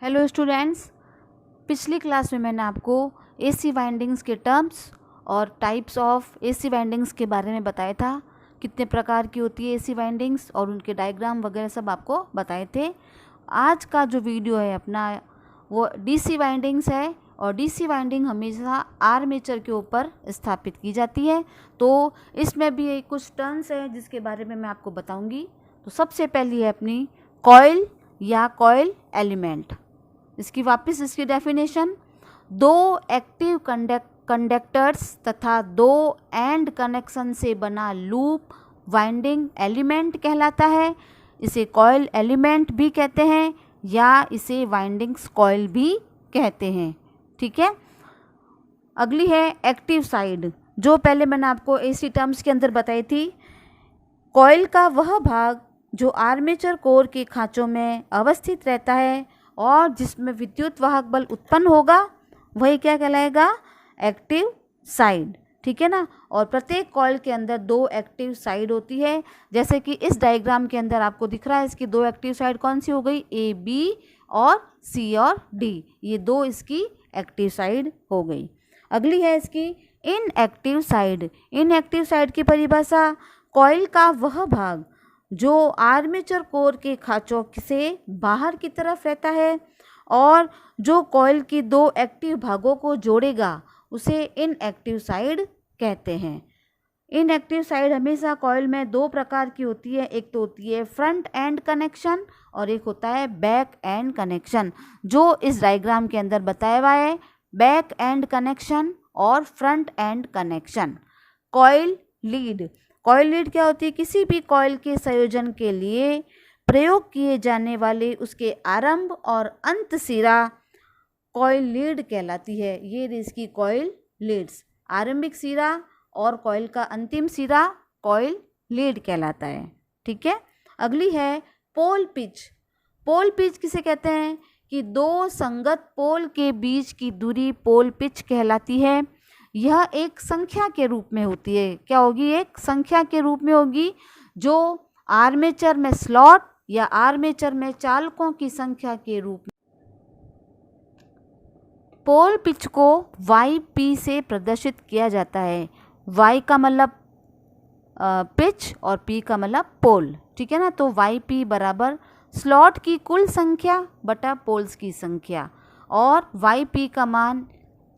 Hello students, पिछली class में मैंने आपको एसी वाइंडिंग्स के टर्म्स और टाइप्स ऑफ एसी वाइंडिंग्स के बारे में बताया था। कितने प्रकार की होती है एसी वाइंडिंग्स और उनके डायग्राम वगैरह सब आपको बताए थे। आज का जो वीडियो है अपना वो डीसी वाइंडिंग्स है और डीसी वाइंडिंग हमेशा आर्मेचर के ऊपर स्थापित की जाती है। तो इसमें भी कुछ टर्म्स हैं जिसके बारे में मैं आपको बताऊँगी। तो सबसे पहली है अपनी कॉइल या कॉइल एलिमेंट। इसकी डेफिनेशन, दो एक्टिव कंडक्टर्स तथा दो एंड कनेक्शन से बना लूप वाइंडिंग एलिमेंट कहलाता है। इसे कॉइल एलिमेंट भी कहते हैं या इसे वाइंडिंग्स कॉइल भी कहते हैं। ठीक है। अगली है एक्टिव साइड, जो पहले मैंने आपको एसी टर्म्स के अंदर बताई थी। कॉइल का वह भाग जो आर्मेचर कोर के खांचों में अवस्थित रहता है और जिसमें विद्युत वाहक बल उत्पन्न होगा वही क्या कहलाएगा? Active side. ठीक है ना। और प्रत्येक कॉइल के अंदर दो एक्टिव साइड होती है, जैसे कि इस डायग्राम के अंदर आपको दिख रहा है। इसकी दो एक्टिव साइड कौन सी हो गई? ए बी और सी और डी, ये दो इसकी एक्टिव साइड हो गई। अगली है इसकी इनएक्टिव साइड। इनएक्टिव साइड की परिभाषा, कॉइल का वह भाग जो आर्मेचर कोर के खांचों से बाहर की तरफ रहता है और जो कॉइल की दो एक्टिव भागों को जोड़ेगा उसे इनएक्टिव साइड कहते हैं। इनएक्टिव साइड हमेशा कॉइल में दो प्रकार की होती है। एक तो होती है फ्रंट एंड कनेक्शन और एक होता है बैक एंड कनेक्शन, जो इस डायग्राम के अंदर बताया हुआ है। बैक एंड कनेक्शन और front end connection. Coil lead. Coil lead क्या होती है? किसी भी कॉइल के संयोजन के लिए प्रयोग किए जाने वाले उसके आरंभ और अंत सिरा कॉइल लीड कहलाती है। ये इसकी कॉइल लीड्स, आरंभिक सिरा और कॉइल का अंतिम सिरा कॉइल लीड कहलाता है। ठीक है। अगली है पोल पिच। पोल पिच किसे कहते हैं? कि दो संगत पोल के बीच की दूरी पोल पिच कहलाती है। यह एक संख्या के रूप में होती है। क्या होगी? एक संख्या के रूप में होगी, जो आर्मेचर में स्लॉट या आर्मेचर में चालकों की संख्या के रूप में। पोल पिच को वाई पी से प्रदर्शित किया जाता है। वाई का मतलब पिच और पी का मतलब पोल। ठीक है ना। तो वाई पी बराबर स्लॉट की कुल संख्या बटा पोल्स की संख्या, और वाई पी का मान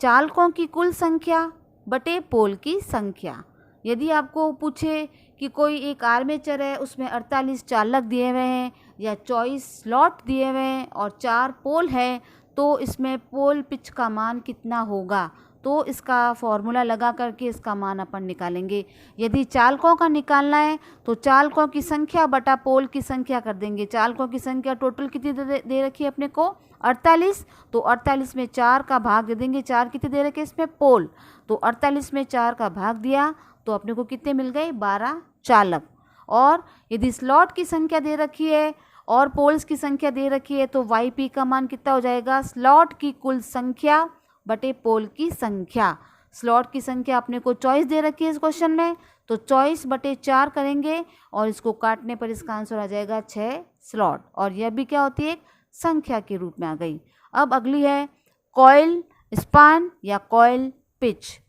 चालकों की कुल संख्या बटे पोल की संख्या। यदि आपको पूछे कि कोई एक आर्मेचर है, उसमें 48 चालक दिए हुए हैं या 24 स्लॉट दिए हुए हैं और 4 पोल है, तो इसमें पोल पिच का मान कितना होगा? तो इसका फॉर्मूला लगा करके इसका मान अपन निकालेंगे। यदि चालकों का निकालना है तो चालकों की संख्या बटा पोल की संख्या कर देंगे। चालकों की संख्या टोटल कितनी दे रखी है अपने को? 48। तो 48 में 4 का भाग दे देंगे। 4 कितने दे रखे इसमें? पोल। तो 48 में 4 का भाग दिया तो अपने को कितने मिल गए? 12 चालक। और यदि स्लॉट की संख्या दे रखी है और पोल्स की संख्या दे रखी है तो वाई पी का मान कितना हो जाएगा? स्लॉट की कुल संख्या बटे पोल की संख्या। स्लॉट की संख्या अपने को 24 दे रखी है इस क्वेश्चन में, तो 24 बटे 4 करेंगे और इसको काटने पर इसका आंसर आ जाएगा 6 स्लॉट। और यह भी क्या होती है? एक संख्या के रूप में आ गई। अब अगली है कॉइल स्पान या कॉइल पिच।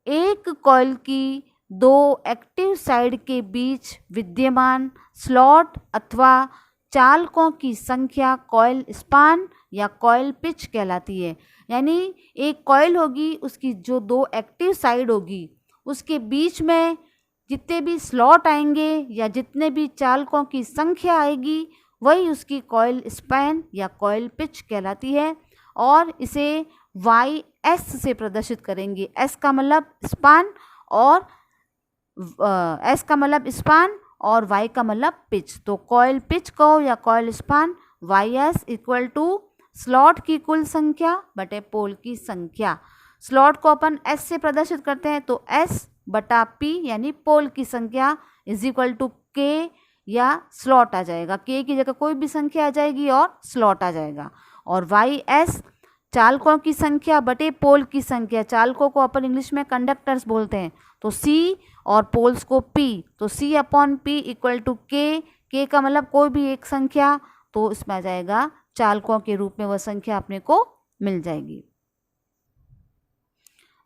एक कॉइल की दो एक्टिव साइड के बीच विद्यमान स्लॉट अथवा चालकों की संख्या कॉइल स्पान या कॉइल पिच कहलाती है। यानी एक कॉइल होगी, उसकी जो दो एक्टिव साइड होगी उसके बीच में जितने भी स्लॉट आएंगे या जितने भी चालकों की संख्या आएगी वही उसकी कॉइल स्पैन या कॉइल पिच कहलाती है। और इसे वाई एस से प्रदर्शित करेंगे। एस का मतलब स्पान और वाई का मतलब पिच। तो कॉइल पिच को या coil span Y S equal to slot की कुल संख्या बटे पोल की संख्या। स्लॉट को अपन एस से प्रदर्शित करते हैं तो एस बटा पी यानी पोल की संख्या इज इक्वल टू के या स्लॉट आ जाएगा। के की जगह कोई भी संख्या आ जाएगी और स्लॉट आ जाएगा। और वाई एस चालकों की संख्या बटे पोल की संख्या। चालकों को अपन इंग्लिश में कंडक्टर्स बोलते हैं, तो सी और पोल्स को पी, तो सी अपॉन पी इक्वल टू के का मतलब कोई भी एक संख्या, तो इसमें आ जाएगा चालकों के रूप में वह संख्या अपने को मिल जाएगी।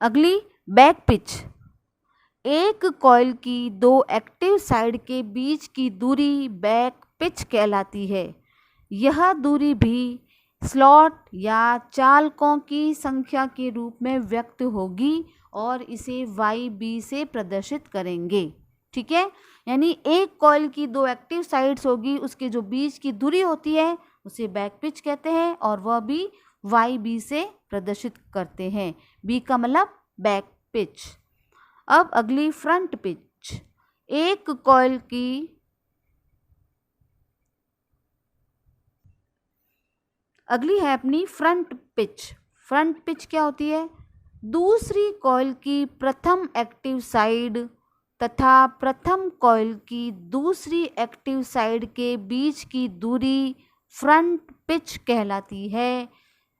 अगली बैक पिच। एक कॉइल की दो एक्टिव साइड के बीच की दूरी बैक पिच कहलाती है। यह दूरी भी स्लॉट या चालकों की संख्या के रूप में व्यक्त होगी और इसे YB से प्रदर्शित करेंगे। ठीक है, यानी एक कॉइल की दो एक्टिव साइड्स होगी, उसके जो बीच की दूरी होती है उसे बैक पिच कहते हैं और वह भी YB से प्रदर्शित करते हैं। B का मतलब बैक पिच। अब अगली फ्रंट पिच। एक कॉइल की अगली है अपनी फ्रंट पिच। फ्रंट पिच क्या होती है? दूसरी कॉइल की प्रथम एक्टिव साइड तथा प्रथम कॉइल की दूसरी एक्टिव साइड के बीच की दूरी फ्रंट पिच कहलाती है,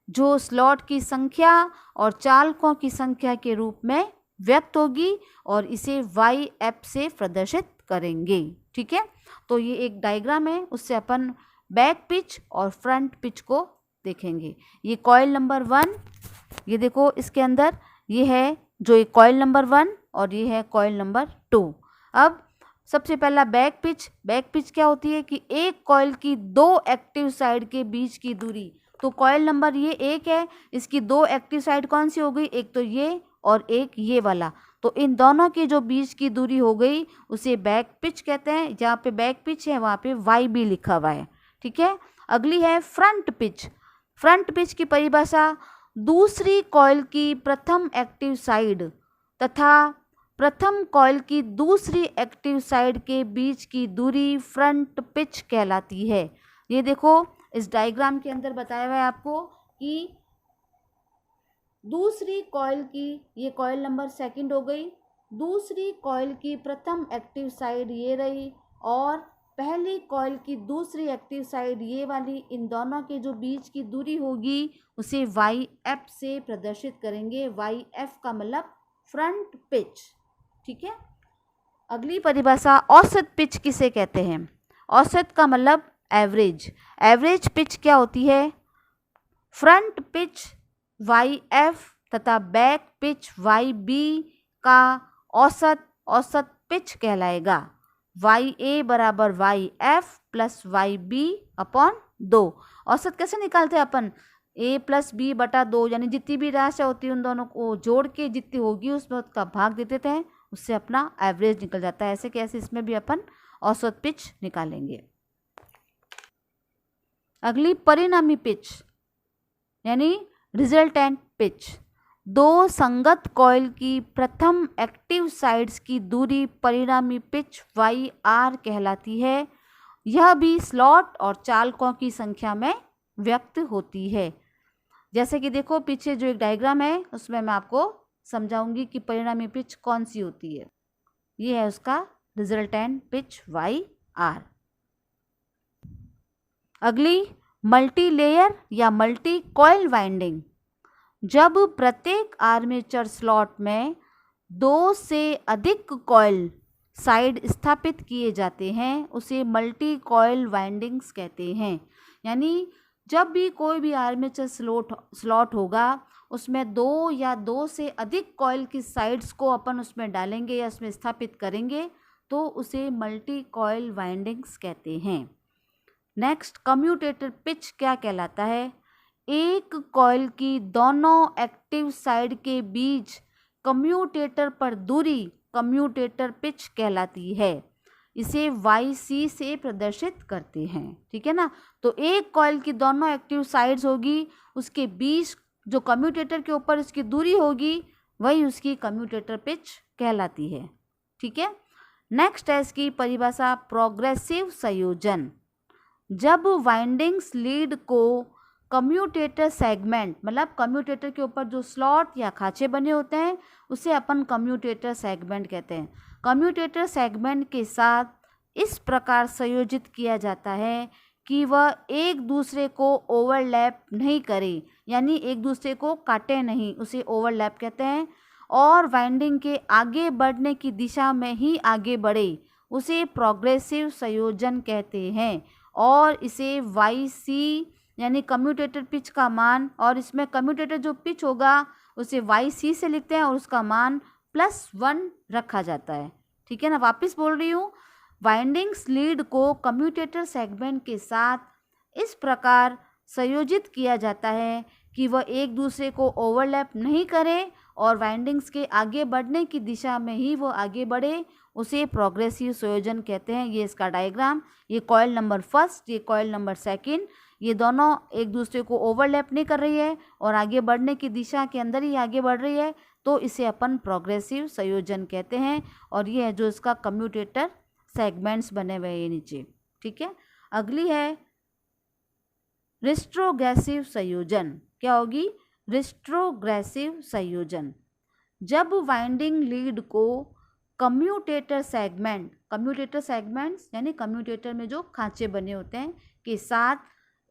जो स्लॉट की संख्या और चालकों की संख्या के रूप में व्यक्त होगी और इसे YF से प्रदर्शित करेंगे। ठीक है, तो ये एक डायग्राम है, उससे अपन बैक पिच और फ्रंट पिच को देखेंगे। ये कॉइल नंबर 1, ये देखो इसके अंदर ये है जो एक कॉइल नंबर 1 और ये है कॉइल नंबर 2। अब सबसे पहला बैक पिच। बैक पिच क्या होती है कि एक कॉइल की दो एक्टिव साइड के बीच की दूरी, तो कॉइल नंबर ये 1 है, इसकी दो एक्टिव साइड कौन सी हो गई? एक तो ये और एक ये वाला, तो इन दोनों की जो बीच की दूरी हो गई उसे बैक पिच कहते हैं। जहाँ पे बैक पिच है वहाँ पे YB लिखा हुआ है। ठीक है, अगली है फ्रंट पिच। फ्रंट पिच की परिभाषा, दूसरी कॉइल की प्रथम एक्टिव साइड तथा प्रथम कॉइल की दूसरी एक्टिव साइड के बीच की दूरी फ्रंट पिच कहलाती है। ये देखो इस डायग्राम के अंदर बताया हुआ है आपको कि दूसरी कॉइल की, ये कॉइल नंबर 2 हो गई, दूसरी कॉइल की प्रथम एक्टिव साइड ये रही और पहली कॉइल की दूसरी एक्टिव साइड ये वाली, इन दोनों के जो बीच की दूरी होगी उसे YF से प्रदर्शित करेंगे। YF का मतलब फ्रंट पिच। ठीक है, अगली परिभाषा, औसत पिच किसे कहते हैं? औसत का मतलब एवरेज। एवरेज पिच क्या होती है? फ्रंट पिच YF तथा बैक पिच YB का औसत पिच कहलाएगा। YA बराबर YF प्लस YB अपॉन 2। औसत कैसे निकालते हैं अपन? A प्लस B बटा 2, यानी जितनी भी राशि होती है उन दोनों को जोड़ के जितनी होगी उसमें उसका भाग दे देते हैं, उससे अपना एवरेज निकल जाता है। ऐसे कैसे इसमें भी अपन औसत पिच निकालेंगे। अगली परिणामी पिच यानी रिजल्टेंट पिच। दो संगत कॉइल की प्रथम एक्टिव साइड्स की दूरी परिणामी पिच YR कहलाती है। यह भी स्लॉट और चालकों की संख्या में व्यक्त होती है। जैसे कि देखो पीछे जो एक डायग्राम है उसमें मैं आपको समझाऊंगी कि परिणामी पिच कौन सी होती है। ये है उसका रिजल्टेंट पिच YR। अगली मल्टी लेयर या मल्टी कॉइल वाइंडिंग। जब प्रत्येक आर्मेचर स्लॉट में 2 से अधिक कॉइल साइड स्थापित किए जाते हैं उसे मल्टी कॉइल वाइंडिंग्स कहते हैं। यानी जब भी कोई भी आर्मेचर स्लॉट होगा उसमें 2 या 2 से अधिक कॉइल की साइड्स को अपन उसमें डालेंगे या उसमें स्थापित करेंगे तो उसे मल्टी कॉइल वाइंडिंग्स कहते हैं। नेक्स्ट, कम्यूटेटर पिच क्या कहलाता है? एक कॉइल की दोनों एक्टिव साइड के बीच कम्यूटेटर पर दूरी कम्यूटेटर पिच कहलाती है। इसे YC से प्रदर्शित करते हैं। ठीक है ना, तो एक कॉइल की दोनों एक्टिव साइड्स होगी, उसके बीच जो कम्यूटेटर के ऊपर उसकी दूरी होगी वही उसकी कम्यूटेटर पिच कहलाती है। ठीक है, नेक्स्ट है इसकी परिभाषा, प्रोग्रेसिव संयोजन। जब वाइंडिंग्स लीड को कम्यूटेटर सेगमेंट, मतलब कम्यूटेटर के ऊपर जो स्लॉट या खांचे बने होते हैं उसे अपन कम्यूटेटर सेगमेंट कहते हैं। कम्यूटेटर सेगमेंट के साथ इस प्रकार संयोजित किया जाता है कि वह एक दूसरे को ओवरलैप नहीं करे, यानी एक दूसरे को काटे नहीं, उसे ओवरलैप कहते हैं। और वाइंडिंग के आगे बढ़ने की दिशा में ही आगे बढ़े, उसे प्रोग्रेसिव संयोजन कहते हैं और इसे YC यानी कम्यूटेटर पिच का मान, और इसमें कम्यूटेटर जो पिच होगा उसे YC से लिखते हैं और उसका मान +1 रखा जाता है। ठीक है ना, वापस बोल रही हूँ, वाइंडिंग्स लीड को कम्यूटेटर सेगमेंट के साथ इस प्रकार संयोजित किया जाता है कि वह एक दूसरे को ओवरलैप नहीं करे और वाइंडिंग्स के आगे बढ़ने की दिशा में ही वो आगे बढ़े, उसे प्रोग्रेसिव संयोजन कहते हैं। ये इसका डायग्राम, ये कॉइल नंबर फर्स्ट, ये कॉइल नंबर सेकंड, ये दोनों एक दूसरे को ओवरलैप नहीं कर रही है और आगे बढ़ने की दिशा के अंदर ही आगे बढ़ रही है, तो इसे अपन प्रोग्रेसिव संयोजन कहते हैं। और ये है जो इसका कम्यूटेटर सेगमेंट्स बने हुए हैं नीचे। ठीक है, अगली है रिट्रोग्रेसिव संयोजन। क्या होगी? रिट्रोग्रेसिव संयोजन। जब वाइंडिंग लीड को कम्यूटेटर सेगमेंट्स यानी कम्यूटेटर में जो खांचे बने होते हैं के साथ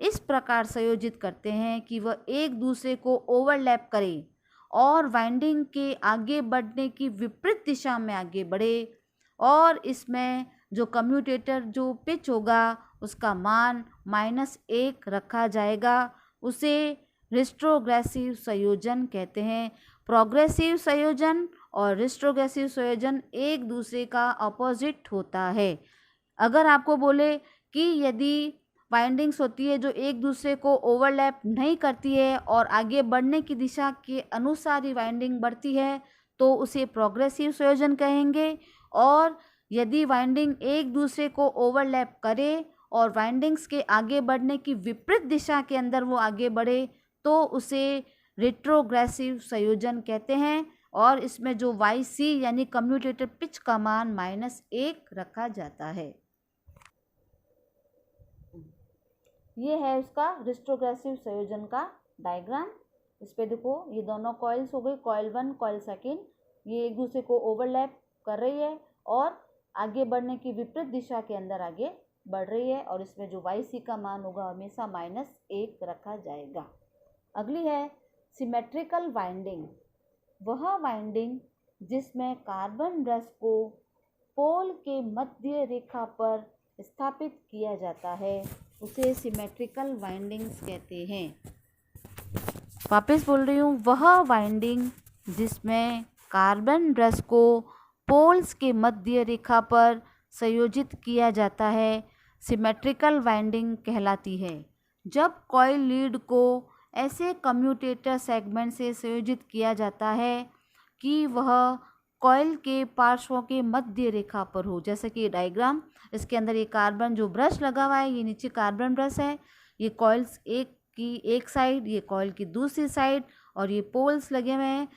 इस प्रकार संयोजित करते हैं कि वह एक दूसरे को ओवरलैप करे और वाइंडिंग के आगे बढ़ने की विपरीत दिशा में आगे बढ़े, और इसमें जो कम्यूटेटर जो पिच होगा उसका मान -1 रखा जाएगा, उसे रिट्रोग्रेसिव संयोजन कहते हैं। प्रोग्रेसिव संयोजन और रिट्रोग्रेसिव संयोजन एक दूसरे का अपोजिट होता है। अगर आपको बोले कि यदि वाइंडिंग्स होती है जो एक दूसरे को ओवरलैप नहीं करती है और आगे बढ़ने की दिशा के अनुसार ही वाइंडिंग बढ़ती है, तो उसे प्रोग्रेसिव संयोजन कहेंगे। और यदि वाइंडिंग एक दूसरे को ओवरलैप करे और वाइंडिंग्स के आगे बढ़ने की विपरीत दिशा के अंदर वो आगे बढ़े, तो उसे रिट्रोग्रेसिव संयोजन कहते हैं। और इसमें जो YC यानी कम्यूटेटर पिच का मान -1 रखा जाता है। ये है इसका रिट्रोग्रेसिव संयोजन का डायग्राम। इस पे देखो, ये दोनों कॉइल्स हो गई, कॉइल 1 कॉइल सेकंड, ये एक दूसरे को ओवरलैप कर रही है और आगे बढ़ने की विपरीत दिशा के अंदर आगे बढ़ रही है, और इसमें जो YC का मान होगा हमेशा -1 रखा जाएगा। अगली है सिमेट्रिकल वाइंडिंग। वह वाइंडिंग जिसमें कार्बन ब्रश को पोल के मध्य रेखा पर स्थापित किया जाता है, उसे सिमेट्रिकल वाइंडिंग्स कहते हैं। वापस बोल रही हूँ, वह वाइंडिंग जिसमें कार्बन ब्रश को पोल्स के मध्य रेखा पर संयोजित किया जाता है, सिमेट्रिकल वाइंडिंग कहलाती है। जब कॉइल लीड को ऐसे कम्यूटेटर सेगमेंट से संयोजित किया जाता है कि वह कॉइल के पार्श्वों के मध्य रेखा पर हो, जैसे कि डायग्राम, इसके अंदर ये कार्बन जो ब्रश लगा हुआ है, ये नीचे कार्बन ब्रश है, ये कॉइल्स एक साइड, ये कॉइल की दूसरी साइड, और ये पोल्स लगे हुए हैं,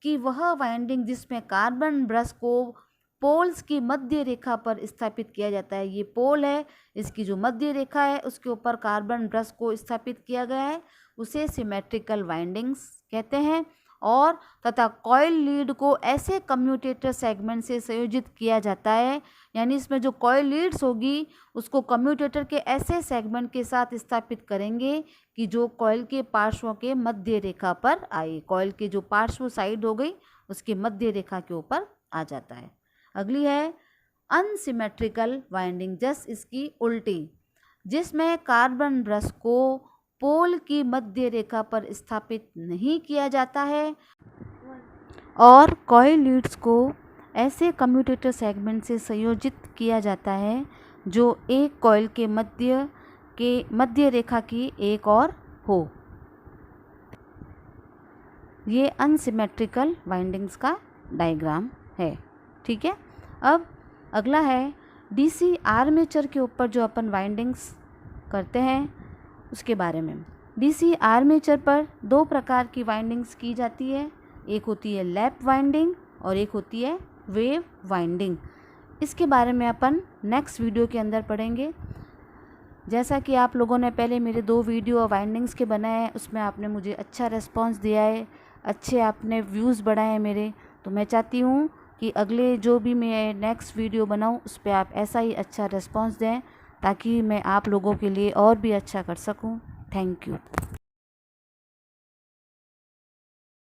कि वह वाइंडिंग जिसमें कार्बन ब्रश को पोल्स की मध्य रेखा पर स्थापित किया जाता है, ये पोल है, इसकी जो मध्य रेखा है उसके ऊपर कार्बन ब्रश को स्थापित किया गया है, उसे सिमेट्रिकल वाइंडिंग्स कहते हैं। और तथा कॉइल लीड को ऐसे कम्यूटेटर सेगमेंट से संयोजित किया जाता है, यानी इसमें जो कॉइल लीड्स होगी उसको कम्यूटेटर के ऐसे सेगमेंट के साथ स्थापित करेंगे कि जो कॉइल के पार्श्वों के मध्य रेखा पर आए, कॉइल के जो पार्श्व साइड हो गई उसके मध्य रेखा के ऊपर आ जाता है। अगली है अनसिमेट्रिकल वाइंडिंग, जस्ट इसकी उल्टी, जिसमें कार्बन ब्रश को पोल की मध्य रेखा पर स्थापित नहीं किया जाता है और कॉइल लीड्स को ऐसे कम्यूटेटर सेगमेंट से संयोजित किया जाता है जो एक कॉइल के मध्य रेखा की एक और हो। ये अनसिमेट्रिकल वाइंडिंग्स का डायग्राम है। ठीक है, अब अगला है डीसी आर्मेचर के ऊपर जो अपन वाइंडिंग्स करते हैं उसके बारे में। डीसी आर्मेचर पर 2 प्रकार की वाइंडिंग्स की जाती है, एक होती है लैप वाइंडिंग और एक होती है वेव वाइंडिंग। इसके बारे में अपन नेक्स्ट वीडियो के अंदर पढ़ेंगे। जैसा कि आप लोगों ने पहले मेरे 2 वीडियो वाइंडिंग्स के बनाए हैं, उसमें आपने मुझे अच्छा रिस्पांस दिया है, अच्छे आपने व्यूज़ बढ़ाए हैं मेरे, तो मैं चाहती हूँ कि अगले जो भी मैं नेक्स्ट वीडियो बनाऊँ उस पर आप ऐसा ही अच्छा रिस्पांस दें ताकि मैं आप लोगों के लिए और भी अच्छा कर सकूं। Thank you.